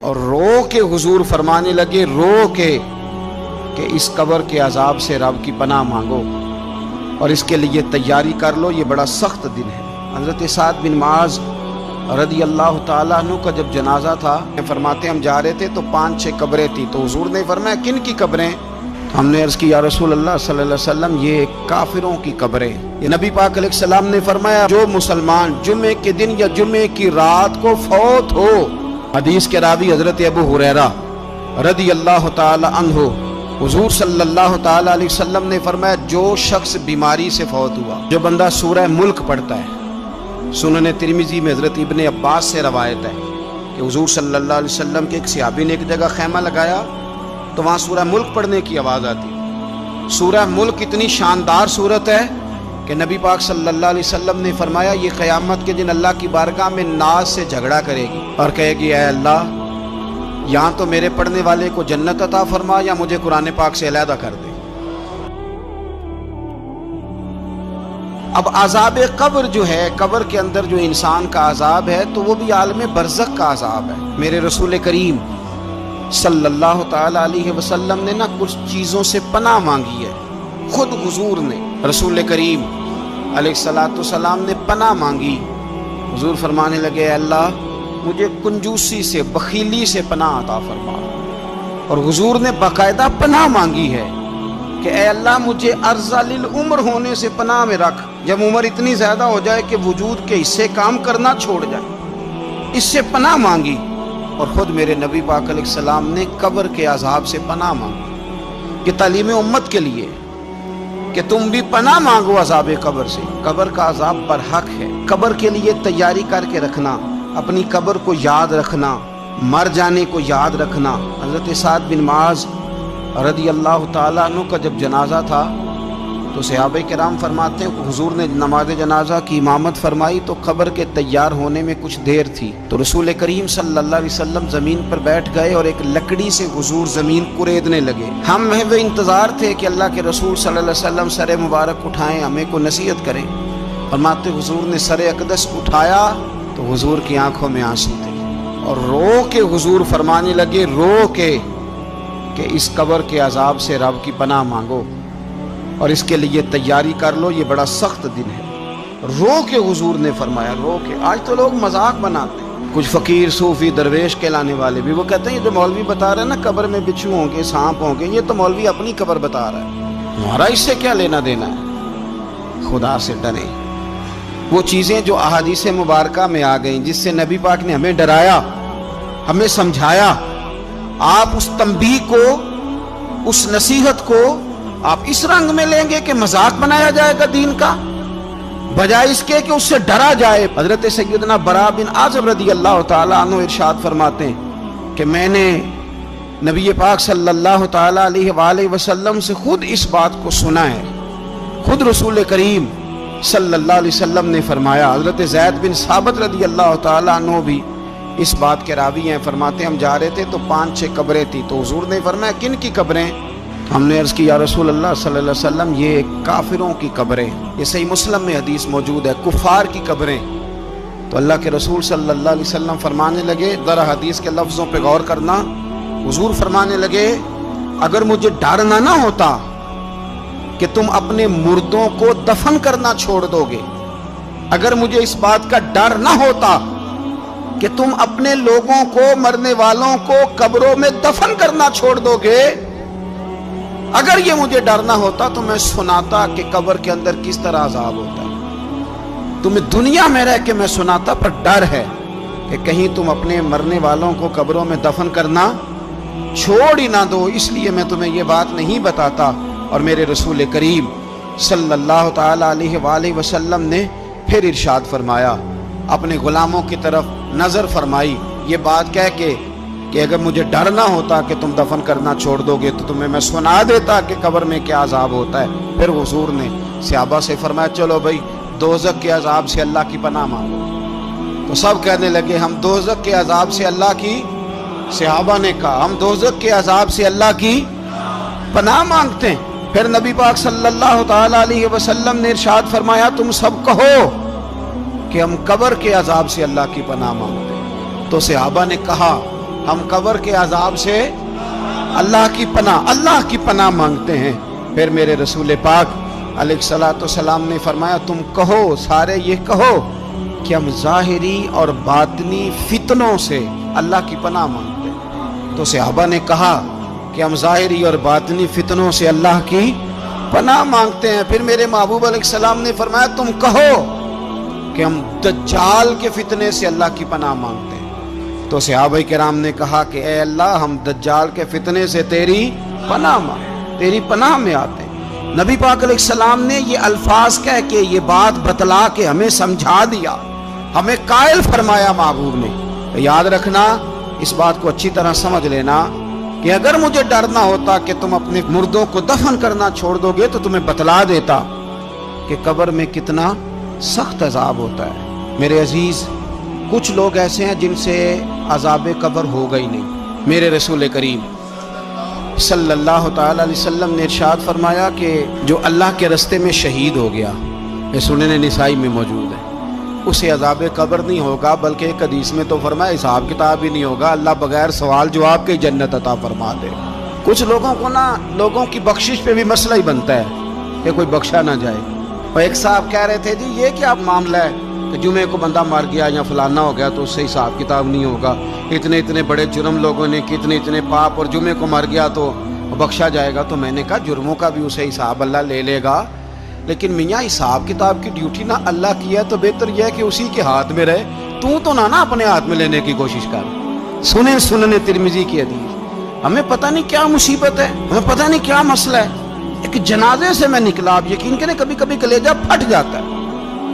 اور رو کے حضور فرمانے لگے، رو کے، کہ اس قبر کے عذاب سے رب کی پناہ مانگو اور اس کے لیے تیاری کر لو، یہ بڑا سخت دن ہے۔ حضرت سعد بن معاذ رضی اللہ تعالیٰ عنہ کا جب جنازہ تھا، فرماتے ہم جا رہے تھے تو 5-6 قبریں تھیں، تو حضور نے فرمایا کن کی قبریں؟ تو ہم نے عرض کی یا رسول اللہ صلی اللہ علیہ وسلم یہ کافروں کی قبریں۔ یہ نبی پاک علیہ السلام نے فرمایا جو مسلمان جمعے کے دن یا جمعے کی رات کو فوت ہو، حدیث کے راوی حضرت ابو ہریرہ رضی اللہ تعالی عنہ، حضور صلی اللہ تعالی علیہ وسلم نے فرمایا جو شخص بیماری سے فوت ہوا، جو بندہ سورہ ملک پڑھتا ہے، سنن ترمذی میں حضرت ابن عباس سے روایت ہے کہ حضور صلی اللہ علیہ وسلم کے ایک صحابی نے ایک جگہ خیمہ لگایا تو وہاں سورہ ملک پڑھنے کی آواز آتی۔ سورہ ملک اتنی شاندار صورت ہے کہ نبی پاک صلی اللہ علیہ وسلم نے فرمایا یہ قیامت کے دن اللہ کی بارگاہ میں ناز سے جھگڑا کرے گی اور کہے گی اے اللہ یہاں تو میرے پڑھنے والے کو جنت عطا فرما یا مجھے قرآن پاک سے علیحدہ کر دے۔ اب عذاب قبر جو ہے، قبر کے اندر جو انسان کا عذاب ہے تو وہ بھی عالم برزخ کا عذاب ہے۔ میرے رسول کریم صلی اللہ تعالی علیہ وسلم نے کچھ چیزوں سے پناہ مانگی ہے، خود حضور نے، رسول کریم علیہ الصلوۃ والسلام نے پناہ مانگی۔ حضور فرمانے لگے اے اللہ مجھے کنجوسی سے، بخیلی سے پناہ عطا فرما، اور حضور نے باقاعدہ پناہ مانگی ہے کہ اے اللہ مجھے ارذل العمر ہونے سے پناہ میں رکھ، جب عمر اتنی زیادہ ہو جائے کہ وجود کے حصے کام کرنا چھوڑ جائے، اس سے پناہ مانگی۔ اور خود میرے نبی پاک علیہ السلام نے قبر کے عذاب سے پناہ مانگی، کہ تعلیم امت کے لیے کہ تم بھی پناہ مانگو عذاب قبر سے۔ قبر کا عذاب برحق ہے، قبر کے لیے تیاری کر کے رکھنا، اپنی قبر کو یاد رکھنا، مر جانے کو یاد رکھنا۔ حضرت سعد بن معاذ رضی اللہ تعالیٰ عنہ کا جب جنازہ تھا تو صحابہ کرام فرماتے ہیں حضور نے نماز جنازہ کی امامت فرمائی تو قبر کے تیار ہونے میں کچھ دیر تھی، تو رسول کریم صلی اللہ علیہ وسلم زمین پر بیٹھ گئے اور ایک لکڑی سے حضور زمین کریدنے لگے۔ ہم وہ انتظار تھے کہ اللہ کے رسول صلی اللہ علیہ وسلم سر مبارک اٹھائیں، ہمیں کو نصیحت کریں۔ فرماتے حضور نے سر اقدس اٹھایا تو حضور کی آنکھوں میں آنسو تھے، اور رو کے حضور فرمانے لگے، رو کے، کہ اس قبر کے عذاب سے رب کی پناہ مانگو اور اس کے لیے تیاری کر لو، یہ بڑا سخت دن ہے۔ رو کے حضور نے فرمایا، رو کے۔ آج تو لوگ مذاق بناتے ہیں، کچھ فقیر صوفی درویش کہلانے والے بھی، وہ کہتے ہیں یہ جو مولوی بتا رہے ہیں نا قبر میں بچھو ہوں گے، سانپ ہوں گے، یہ تو مولوی اپنی قبر بتا رہا ہے، ہمارا اس سے کیا لینا دینا ہے۔ خدا سے ڈریں۔ وہ چیزیں جو احادیث مبارکہ میں آ گئیں، جس سے نبی پاک نے ہمیں ڈرایا، ہمیں سمجھایا، آپ اس تنبیہ کو، اس نصیحت کو آپ اس رنگ میں لیں گے کہ مذاق بنایا جائے گا دین کا، بجائے اس کے کہ اس سے ڈرا جائے۔ حضرت سیدنا براء بن عازب رضی اللہ تعالیٰ عنہ ارشاد فرماتے ہیں کہ میں نے نبی پاک صلی اللہ تعالیٰ علیہ وآلہ وسلم سے خود اس بات کو سنا ہے، خود رسول کریم صلی اللہ علیہ وسلم نے فرمایا۔ حضرت زید بن ثابت رضی اللہ تعالیٰ عنہ بھی اس بات کے راوی ہیں، فرماتے ہم جا رہے تھے تو 5-6 قبریں تھیں، تو حضور نے فرمایا کن کی قبریں؟ ہم نے عرض کی یا رسول اللہ صلی اللہ علیہ وسلم یہ کافروں کی قبریں، یہ صحیح مسلم میں حدیث موجود ہے، کفار کی قبریں۔ تو اللہ کے رسول صلی اللہ علیہ وسلم فرمانے لگے، ذرا حدیث کے لفظوں پہ غور کرنا، حضور فرمانے لگے اگر مجھے ڈر نہ ہوتا کہ تم اپنے مردوں کو دفن کرنا چھوڑ دو گے، اگر مجھے اس بات کا ڈر نہ ہوتا کہ تم اپنے لوگوں کو، مرنے والوں کو قبروں میں دفن کرنا چھوڑ دو گے، اگر یہ مجھے ڈر نہ ہوتا تو میں سناتا کہ قبر کے اندر کس طرح عذاب ہوتا ہے، تمہیں دنیا میں رہ کے میں سناتا، پر ڈر ہے کہ کہیں تم اپنے مرنے والوں کو قبروں میں دفن کرنا چھوڑ ہی نہ دو، اس لیے میں تمہیں یہ بات نہیں بتاتا۔ اور میرے رسول کریم صلی اللہ تعالی علیہ وآلہ وسلم نے پھر ارشاد فرمایا، اپنے غلاموں کی طرف نظر فرمائی، یہ بات کہہ کے کہ اگر مجھے ڈر نہ ہوتا کہ تم دفن کرنا چھوڑ دو گے تو تمہیں میں سنا دیتا کہ قبر میں کیا عذاب ہوتا ہے۔ پھر حضور نے صحابہ سے فرمایا چلو بھائی دوزخ کے عذاب سے اللہ کی پناہ مانگو، تو سب کہنے لگے ہم دوزخ کے عذاب سے اللہ کی، صحابہ نے کہا ہم دوزخ کے عذاب سے اللہ کی پناہ مانگتے ہیں۔ پھر نبی پاک صلی اللہ تعالی علیہ وسلم نے ارشاد فرمایا تم سب کہو کہ ہم قبر کے عذاب سے اللہ کی پناہ مانگتے ہیں۔ تو صحابہ نے کہا ہم قبر کے عذاب سے اللہ کی پناہ مانگتے ہیں۔ پھر میرے رسول پاک علیہ الصلوۃ والسلام نے فرمایا تم کہو، سارے یہ کہو کہ ہم ظاہری اور باطنی فتنوں سے اللہ کی پناہ مانگتے ہیں۔ تو صحابہ نے کہا کہ ہم ظاہری اور باطنی فتنوں سے اللہ کی پناہ مانگتے ہیں۔ پھر میرے محبوب علیہ السلام نے فرمایا تم کہو کہ ہم دجال کے فتنے سے اللہ کی پناہ مانگتے ہیں۔ تو صحابہ کرام نے کہا کہ اے اللہ ہم دجال کے فتنے سے تیری پناہ مانگتے، تیری پناہ میں آتے ہیں۔ نبی پاک علیہ السلام نے یہ الفاظ کہہ کے یہ بات بتلا کے ہمیں سمجھا دیا، ہمیں قائل فرمایا محبوب نے۔ یاد رکھنا، اس بات کو اچھی طرح سمجھ لینا کہ اگر مجھے ڈر نہ ہوتا کہ تم اپنے مردوں کو دفن کرنا چھوڑ دو گے تو تمہیں بتلا دیتا کہ قبر میں کتنا سخت عذاب ہوتا ہے۔ میرے عزیز، کچھ لوگ ایسے ہیں جن سے عذاب قبر ہوگا ہی نہیں۔ میرے رسول کریم صلی اللہ تعالی علیہ وسلم نے ارشاد فرمایا کہ جو اللہ کے رستے میں شہید ہو گیا، یہ سنن نسائی میں موجود ہے، اسے عذاب قبر نہیں ہوگا، بلکہ ایک حدیث میں تو فرمایا حساب کتاب ہی نہیں ہوگا، اللہ بغیر سوال جواب کے جنت عطا فرما دے۔ کچھ لوگوں کو لوگوں کی بخشش پہ بھی مسئلہ ہی بنتا ہے کہ کوئی بخشا نہ جائے۔ اور ایک صاحب کہہ رہے تھے جی یہ کیا معاملہ ہے کہ جمعے کو بندہ مر گیا یا فلانا ہو گیا تو اس سے حساب کتاب نہیں ہوگا، اتنے بڑے جرم لوگوں نے کی، اتنے پاپ، اور جمعے کو مر گیا تو بخشا جائے گا۔ تو میں نے کہا جرموں کا بھی اسے حساب اللہ لے لے گا، لیکن میاں حساب کتاب کی ڈیوٹی نہ اللہ کی ہے تو بہتر یہ ہے کہ اسی کے ہاتھ میں رہے، تو نہ اپنے ہاتھ میں لینے کی کوشش کر۔ سنن ترمذی کی حدیث۔ ہمیں پتہ نہیں کیا مصیبت ہے، ہمیں پتہ نہیں کیا مسئلہ ہے۔ ایک جنازے سے میں نکلا، آپ یقین کریں کبھی کبھی کلیجہ پھٹ جاتا ہے۔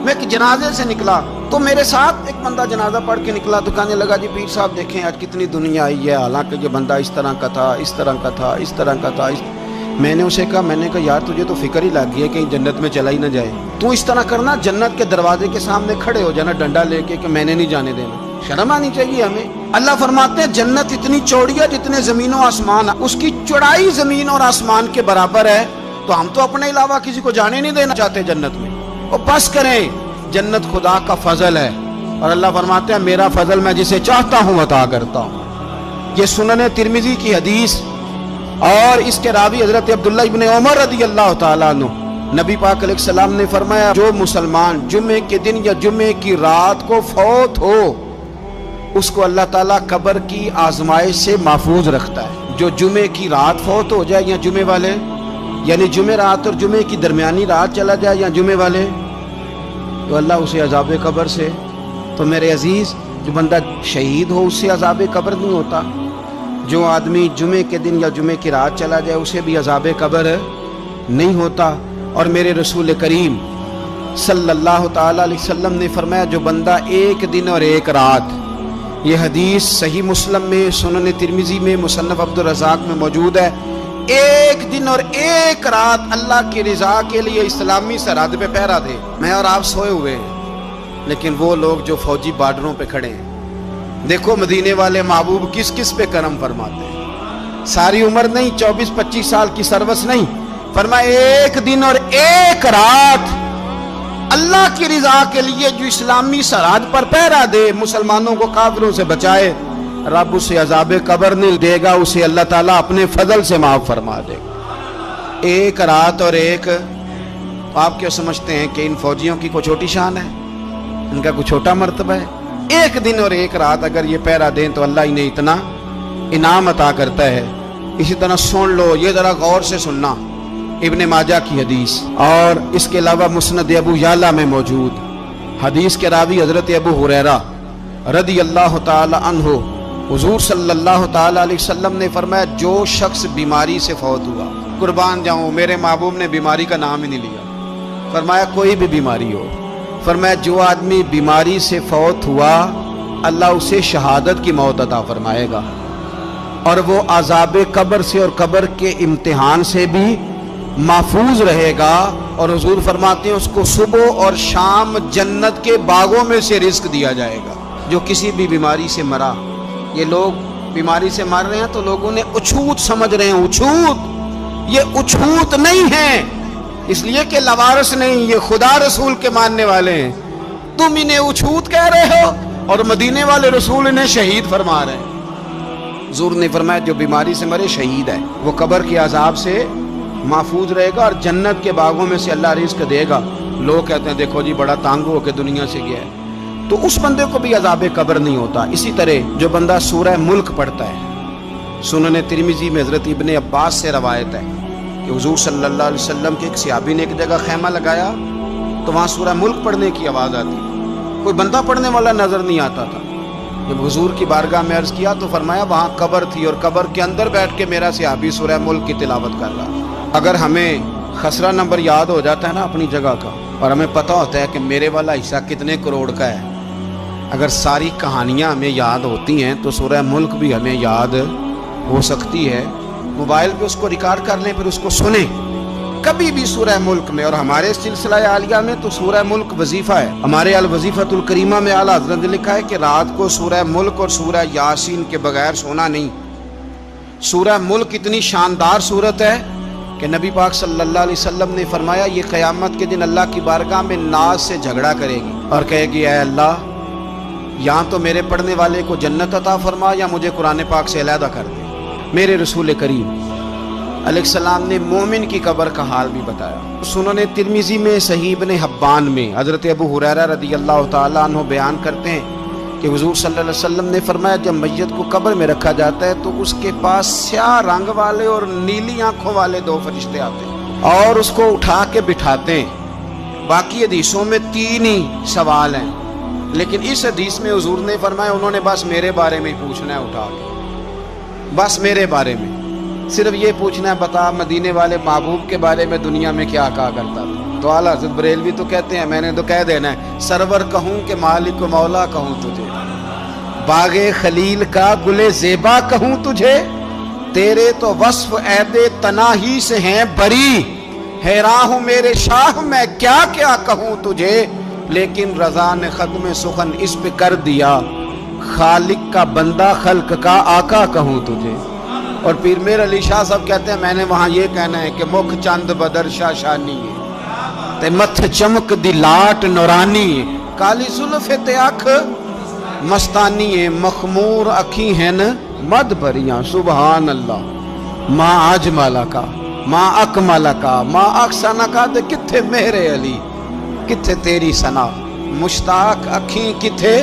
میں ایک جنازے سے نکلا تو میرے ساتھ ایک بندہ جنازہ پڑھ کے نکلا تو کہنے لگا جی پیر صاحب دیکھیں آج کتنی دنیا آئی ہے، حالانکہ یہ بندہ اس طرح کا تھا، اس طرح کا تھا، اس طرح کا تھا۔ میں نے اسے کہا یار تجھے تو فکر ہی لگ گئی ہے کہیں جنت میں چلا ہی نہ جائے، تو اس طرح کرنا جنت کے دروازے کے سامنے کھڑے ہو جانا ڈنڈا لے کے کہ میں نے نہیں جانے دینا۔ شرم آنی چاہیے ہمیں۔ اللہ فرماتے ہیں جنت اتنی چوڑی ہے جتنے زمین و آسمان، اس کی چوڑائی زمین اور آسمان کے برابر ہے، تو ہم تو اپنے علاوہ کسی کو جانے نہیں دینا چاہتے جنت میں۔ اور بس کریں، جنت خدا کا فضل ہے، اور اللہ فرماتے ہیں میرا فضل میں جسے چاہتا ہوں عطا کرتا ہوں۔ یہ سنن ترمذی کی حدیث، اور اس کے راوی حضرت عبداللہ ابن عمر رضی اللہ تعالیٰ عنہ، نبی پاک علیہ السلام نے فرمایا جو مسلمان جمعے کے دن یا جمعے کی رات کو فوت ہو اس کو اللہ تعالیٰ قبر کی آزمائش سے محفوظ رکھتا ہے۔ جو جمعے کی رات فوت ہو جائے یا جمعے والے، یعنی جمعے رات اور جمعے کی درمیانی رات چلا جائے یا جمعے والے، تو اللہ اسے عذاب قبر سے، تو میرے عزیز جو بندہ شہید ہو اس سے عذاب قبر نہیں ہوتا، جو آدمی جمعے کے دن یا جمعے کی رات چلا جائے اسے بھی عذاب قبر نہیں ہوتا۔ اور میرے رسول کریم صلی اللہ تعالی علیہ وسلم نے فرمایا جو بندہ ایک دن اور ایک رات، یہ حدیث صحیح مسلم میں، سنن ترمذی میں، مصنف عبدالرزاق میں موجود ہے، ایک دن اور ایک رات اللہ کی رضا کے لیے اسلامی سرحد پہ پہرا دے۔ میں اور آپ سوئے ہوئے ہیں، لیکن وہ لوگ جو فوجی بارڈروں پہ کھڑے ہیں، دیکھو مدینے والے محبوب کس کس پہ کرم فرماتے ہیں۔ ساری عمر نہیں، 24-25 سال کی سروس نہیں، فرمایا ایک دن اور ایک رات اللہ کی رضا کے لیے جو اسلامی سرحد پر پہرا دے، مسلمانوں کو کافروں سے بچائے، رب اسے عذاب قبر نہیں دے گا، اسے اللہ تعالیٰ اپنے فضل سے معاف فرما دے گا۔ ایک رات اور ایک، آپ کیا سمجھتے ہیں کہ ان فوجیوں کی کوئی چھوٹی شان ہے، ان کا کوئی چھوٹا مرتبہ ہے؟ ایک دن اور ایک رات اگر یہ پہرا دیں تو اللہ انہیں اتنا انعام عطا کرتا ہے۔ اسی طرح سن لو، یہ ذرا غور سے سننا، ابن ماجہ کی حدیث، اور اس کے علاوہ مسند ابو یعلا میں موجود حدیث کے راوی حضرت ابو ہریرہ رضی اللہ تعالی عنہ، حضور صلی اللہ تعالی علیہ وسلم نے فرمایا جو شخص بیماری سے فوت ہوا، قربان جاؤں میرے محبوب نے بیماری کا نام ہی نہیں لیا، فرمایا کوئی بھی بیماری ہو، فرمایا جو آدمی بیماری سے فوت ہوا اللہ اسے شہادت کی موت عطا فرمائے گا، اور وہ عذاب قبر سے اور قبر کے امتحان سے بھی محفوظ رہے گا، اور حضور فرماتے ہیں اس کو صبح اور شام جنت کے باغوں میں سے رزق دیا جائے گا۔ جو کسی بھی بیماری سے مرا، یہ لوگ بیماری سے مر رہے ہیں تو لوگوں نے اچھوت سمجھ رہے ہیں، اچھوت، یہ اچھوت نہیں ہے، اس لیے کہ لوارث نہیں، یہ خدا رسول کے ماننے والے ہیں، تم انہیں اچھوت کہہ رہے ہو اور مدینے والے رسول انہیں شہید فرما رہے ہیں۔ حضور نے فرمایا جو بیماری سے مرے شہید ہے، وہ قبر کے عذاب سے محفوظ رہے گا اور جنت کے باغوں میں سے اللہ رزق دے گا۔ لوگ کہتے ہیں دیکھو جی بڑا تانگ ہو کے دنیا سے گیا ہے، تو اس بندے کو بھی عذاب قبر نہیں ہوتا۔ اسی طرح جو بندہ سورہ ملک پڑھتا ہے، سنن ترمذی میں حضرت ابن عباس سے روایت ہے کہ حضور صلی اللہ علیہ وسلم کے ایک صحابی نے ایک جگہ خیمہ لگایا تو وہاں سورہ ملک پڑھنے کی آواز آتی، کوئی بندہ پڑھنے والا نظر نہیں آتا تھا۔ جب حضور کی بارگاہ میں عرض کیا تو فرمایا وہاں قبر تھی اور قبر کے اندر بیٹھ کے میرا صحابی سورہ ملک کی تلاوت کر رہا۔ اگر ہمیں خسرہ نمبر یاد ہو جاتا ہے نا اپنی جگہ کا، اور ہمیں پتہ ہوتا ہے کہ میرے والا حصہ کتنے کروڑ کا ہے، اگر ساری کہانیاں ہمیں یاد ہوتی ہیں تو سورہ ملک بھی ہمیں یاد ہو سکتی ہے۔ موبائل پہ اس کو ریکارڈ کر لیں، پھر اس کو سنیں کبھی بھی سورہ ملک میں۔ اور ہمارے سلسلہ عالیہ میں تو سورہ ملک وظیفہ ہے۔ ہمارے الوظیفۃ الکریمہ میں اعلیٰ حضرت نے لکھا ہے کہ رات کو سورہ ملک اور سورہ یاسین کے بغیر سونا نہیں۔ سورہ ملک اتنی شاندار صورت ہے کہ نبی پاک صلی اللہ علیہ وسلم نے فرمایا یہ قیامت کے دن اللہ کی بارگاہ میں ناز سے جھگڑا کرے گی اور کہے گی اے اللہ، یا تو میرے پڑھنے والے کو جنت عطا فرما یا مجھے قرآن پاک سے علیحدہ کر دے۔ میرے رسول کریم علیہ السلام نے مومن کی قبر کا حال بھی بتایا۔ سنن ترمذی میں صحیح ابن حبان میں حضرت ابو ہریرہ رضی اللہ تعالیٰ عنہ بیان کرتے ہیں کہ حضور صلی اللہ علیہ وسلم نے فرمایا جب میت کو قبر میں رکھا جاتا ہے تو اس کے پاس سیاہ رنگ والے اور نیلی آنکھوں والے دو فرشتے آتے ہیں اور اس کو اٹھا کے بٹھاتے ہیں۔ باقی حدیثوں میں 3 ہی سوال ہیں، لیکن اس حدیث میں حضور نے فرمایا انہوں نے بس میرے بارے میں پوچھنا ہے، اٹھا کے بس میرے بارے میں صرف یہ پوچھنا ہے بتا مدینے والے محبوب کے بارے میں دنیا میں کیا کہا کرتا تھا۔ تو اعلیٰ حضرت بریلوی تو کہتے ہیں میں نے تو کہہ دینا ہے سرور کہوں کہ مالک و مولا کہوں تجھے، باغ خلیل کا گل زیبا کہوں تجھے، تیرے تو وصف عید تناہی سے ہیں بری، حیران ہوں میرے شاہ میں کیا کیا کہوں تجھے، لیکن رضا نے ختم سخن اس پہ کر دیا، خالق کا بندہ خلق کا آقا کہوں تجھے۔ اور پیر میر علی شاہ صاحب کہتے ہیں میں نے وہاں یہ کہنا ہے کہ مکھ چند بدر شاشانی ہے تے متھ چمک دی لاٹ نورانی ہے، کالی زلف تے اکھ مستانی ہے، مخمور اکھی ہیں مد بریاں، سبحان اللہ ماں اجمل کا ماں اکمل کا ماں احسن کا، تے کتھے میرے علی کتھے تیری ثنا، مشتاق اکھیں کتھے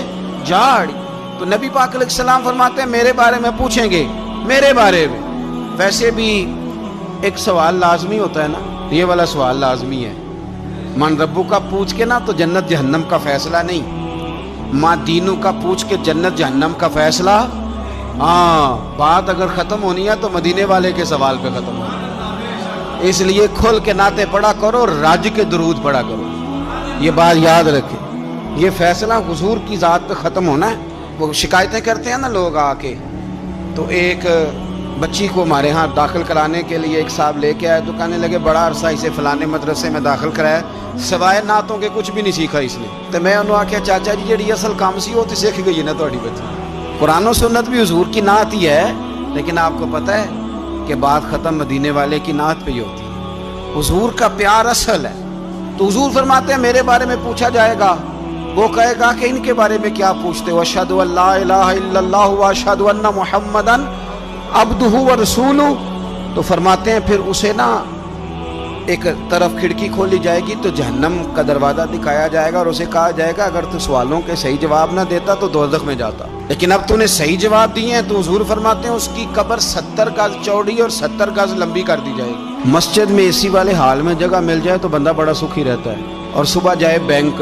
جاڑی۔ تو نبی پاک علیہ السلام فرماتے ہیں میرے بارے میں پوچھیں گے، میرے بارے میں۔ ویسے بھی ایک سوال لازمی ہوتا ہے نا، یہ والا سوال لازمی ہے، من ربو کا پوچھ کے نا تو جنت جہنم کا فیصلہ نہیں، ماں دینوں کا پوچھ کے جنت جہنم کا فیصلہ۔ ہاں بات اگر ختم ہونی ہے تو مدینے والے کے سوال پہ ختم ہونی، اس لیے کھل کے نعتیں پڑھا کرو، راج کے درود پڑھا کرو، یہ بات یاد رکھیں، یہ فیصلہ حضور کی ذات پہ ختم ہونا ہے۔ وہ شکایتیں کرتے ہیں نا لوگ آ کے، تو ایک بچی کو ہمارے ہاں داخل کرانے کے لیے ایک صاحب لے کے آئے تو کہنے لگے بڑا عرصہ اسے فلانے مدرسے میں داخل کرایا، سوائے نعتوں کے کچھ بھی نہیں سیکھا اس نے۔ تو میں انہوں آکھیا چاچا جی جڑی اصل کام سی وہ تو سیکھ گئی نا تہاڈی بچی، قرآن و سنت بھی حضور کی نعت ہی ہے، لیکن آپ کو پتہ ہے کہ بات ختم مدینے والے کی نعت پہ ہی ہوتی ہے، حضور کا پیار اصل ہے۔ تو حضور فرماتے ہیں میرے بارے میں پوچھا جائے گا، وہ کہے گا کہ ان کے بارے میں کیا پوچھتے ہو، اشہد ان لا الہ الا اللہ واشہد ان محمدن عبدہ ورسولہ۔ تو فرماتے ہیں پھر اسے نا ایک طرف کھڑکی کھولی جائے گی تو جہنم کا دروازہ دکھایا جائے گا اور اسے کہا جائے گا اگر تو سوالوں کے صحیح جواب نہ دیتا تو دوزخ میں جاتا، لیکن اب تو نے صحیح جواب دیے ہیں۔ تو حضور فرماتے ہیں اس کی قبر 70 گز چوڑی اور 70 گز لمبی کر دی جائے گی۔ مسجد میں اسی والے حال میں جگہ مل جائے تو بندہ بڑا سکھی رہتا ہے، اور صبح جائے بینک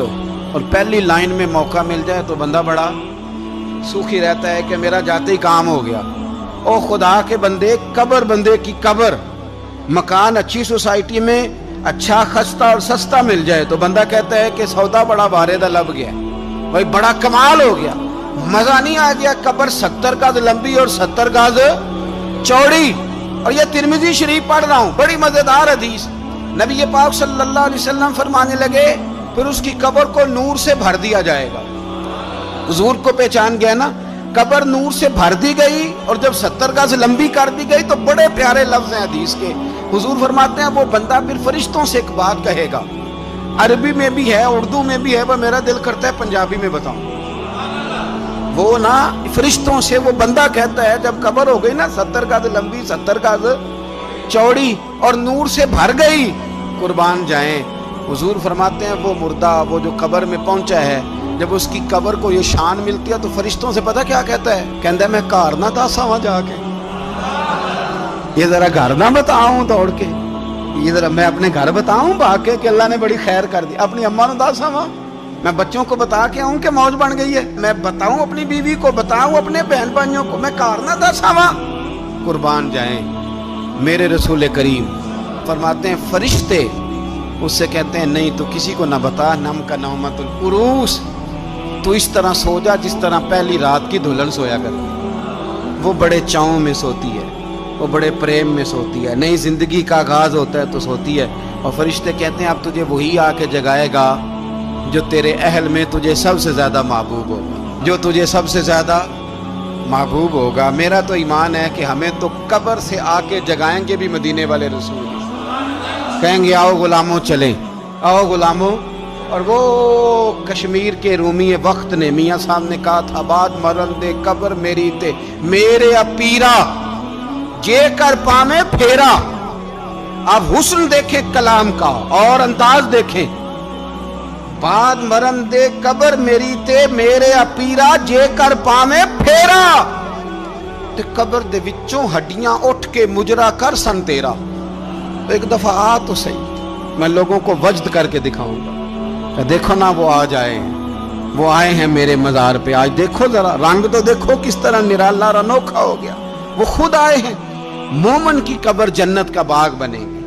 اور پہلی لائن میں موقع مل جائے تو بندہ بڑا سکھی رہتا ہے کہ میرا جاتے ہی کام ہو گیا۔ او خدا کے بندے، قبر بندے کی قبر، مکان اچھی سوسائٹی میں اچھا خستہ اور سستا مل جائے تو بندہ کہتا ہے کہ سودا بڑا بھارے دا لب گیا، بھائی بڑا کمال ہو گیا، مزہ نہیں آ گیا۔ قبر 70 گز لمبی اور 70 گز چوڑی، اور یہ ترمذی شریف پڑھ رہا ہوں، بڑی مزیدار حدیث۔ نبی پاک صلی اللہ علیہ وسلم فرمانے لگے پھر اس کی قبر کو نور سے بھر دیا جائے گا۔ حضور کو پہچان گیا نا، قبر نور سے بھر دی گئی اور جب 70 گز لمبی کر دی گئی تو بڑے پیارے لفظ ہیں حدیث کے۔ حضور فرماتے ہیں وہ بندہ پھر فرشتوں سے ایک بات کہے گا، عربی میں بھی ہے، اردو میں بھی ہے، وہ میرا دل کرتا ہے پنجابی میں بتاؤں۔ وہ نا فرشتوں سے وہ بندہ کہتا ہے جب قبر ہو گئی نا 70 گز لمبی 70 گز چوڑی اور نور سے بھر گئی، قربان جائیں، حضور فرماتے ہیں وہ مردہ وہ جو قبر میں پہنچا ہے، جب اس کی قبر کو یہ شان ملتی ہے تو فرشتوں سے پتہ کیا کہتا ہے؟ کہتا ہے میں گھر نہ دسا وہاں جا کے، یہ ذرا گھر نہ بتاؤں دوڑ کے، یہ ذرا میں اپنے گھر بتاؤں بھاگ کے کہ اللہ نے بڑی خیر کر دی، اپنی اماں نہ دسا وہاں، میں بچوں کو بتا کے آؤں کہ موج بن گئی ہے، میں بتاؤں اپنی بیوی کو، بتاؤں اپنے بہن بھائیوں کو، میں گھر نہ دسا وہاں۔ قربان جائیں، میرے رسول کریم فرماتے ہیں فرشتے اس سے کہتے ہیں نہیں تو کسی کو نہ بتا، نم کا نومت العروس، تو اس طرح سو جا جس طرح پہلی رات کی دلہن سویا کرتی، وہ بڑے چاؤں میں سوتی ہے، وہ بڑے پریم میں سوتی ہے، نئی زندگی کا آغاز ہوتا ہے تو سوتی ہے، اور فرشتے کہتے ہیں اب تجھے وہی آ کے جگائے گا جو تیرے اہل میں تجھے سب سے زیادہ محبوب ہوگا، جو تجھے سب سے زیادہ محبوب ہوگا۔ میرا تو ایمان ہے کہ ہمیں تو قبر سے آ کے جگائیں گے بھی مدینے والے رسول، کہیں گے آؤ غلاموں چلیں، آؤ غلاموں۔ اور وہ کشمیر کے رومی وقت نے میاں صاحب نے کہا تھا بعد مرن دے قبر میری تے میرے اپیرا جے کر پامے پھیرا۔ آپ حسن دیکھیں کلام کا اور انداز دیکھیں، بعد مرن دے قبر میری تے میرے اپیرا جے کر پامے پھیرا، تے قبر دے وچوں ہڈیاں اٹھ کے مجرا کر سن تیرا۔ ایک دفعہ آ تو صحیح، میں لوگوں کو وجد کر کے دکھاؤں گا کہ دیکھو نا وہ آج آئے ہیں، وہ آئے ہیں میرے مزار پہ، آج دیکھو ذرا رنگ تو دیکھو کس طرح نرالا اور انوکھا ہو گیا، وہ خود آئے ہیں۔ مومن کی قبر جنت کا باغ بنے گی۔